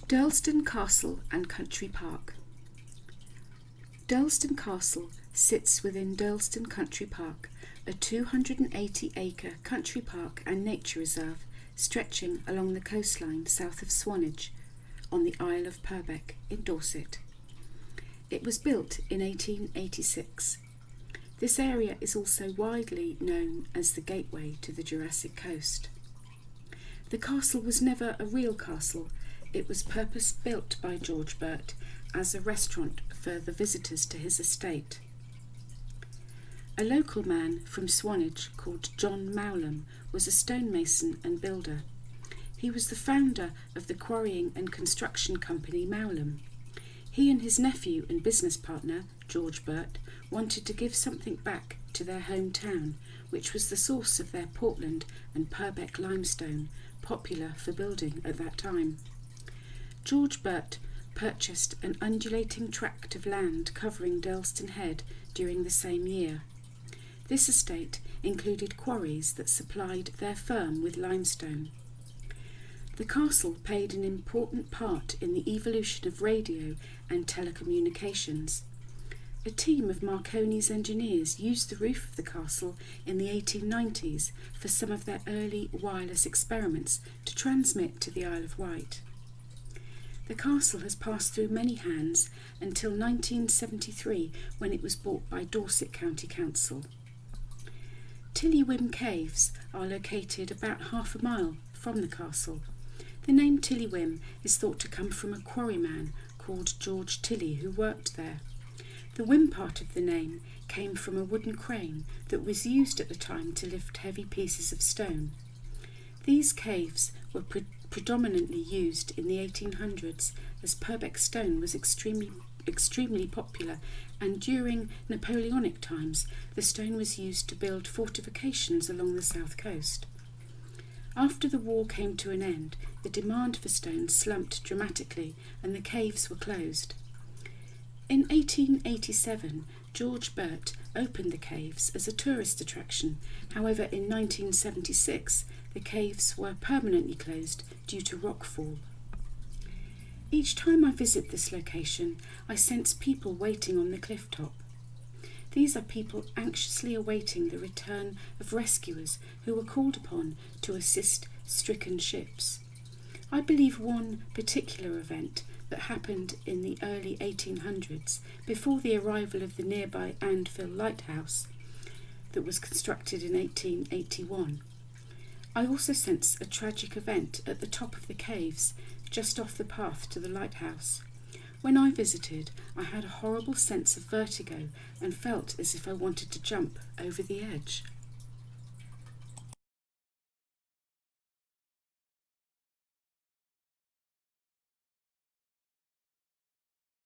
Durlston Castle and Country Park. Durlston Castle sits within Durlston Country Park, a 280-acre country park and nature reserve stretching along the coastline south of Swanage, on the Isle of Purbeck in Dorset. It was built in 1886. This area is also widely known as the gateway to the Jurassic Coast. The castle was never a real castle. It was purpose-built by George Burt as a restaurant for the visitors to his estate. A local man from Swanage called John Mowlam was a stonemason and builder. He was the founder of the quarrying and construction company Mowlam. He and his nephew and business partner, George Burt, wanted to give something back to their hometown, which was the source of their Portland and Purbeck limestone, popular for building at that time. George Burt purchased an undulating tract of land covering Durlston Head during the same year. This estate included quarries that supplied their firm with limestone. The castle played an important part in the evolution of radio and telecommunications. A team of Marconi's engineers used the roof of the castle in the 1890s for some of their early wireless experiments to transmit to the Isle of Wight. The castle has passed through many hands until 1973, when it was bought by Dorset County Council. Whim caves are located about half a mile from the castle. The name Whim is thought to come from a quarryman called George Tilley who worked there. The Whim part of the name came from a wooden crane that was used at the time to lift heavy pieces of stone. These caves were predominantly used in the 1800s as Purbeck stone was extremely popular, and during Napoleonic times the stone was used to build fortifications along the south coast. After the war came to an end, the demand for stone slumped dramatically and the caves were closed. In 1887, George Burt opened the caves as a tourist attraction. However, in 1976, the caves were permanently closed due to rockfall. Each time I visit this location, I sense people waiting on the cliff top. These are people anxiously awaiting the return of rescuers who were called upon to assist stricken ships. I believe one particular event that happened in the early 1800s, before the arrival of the nearby Anvil Lighthouse that was constructed in 1881. I also sense a tragic event at the top of the caves, just off the path to the lighthouse. When I visited, I had a horrible sense of vertigo and felt as if I wanted to jump over the edge.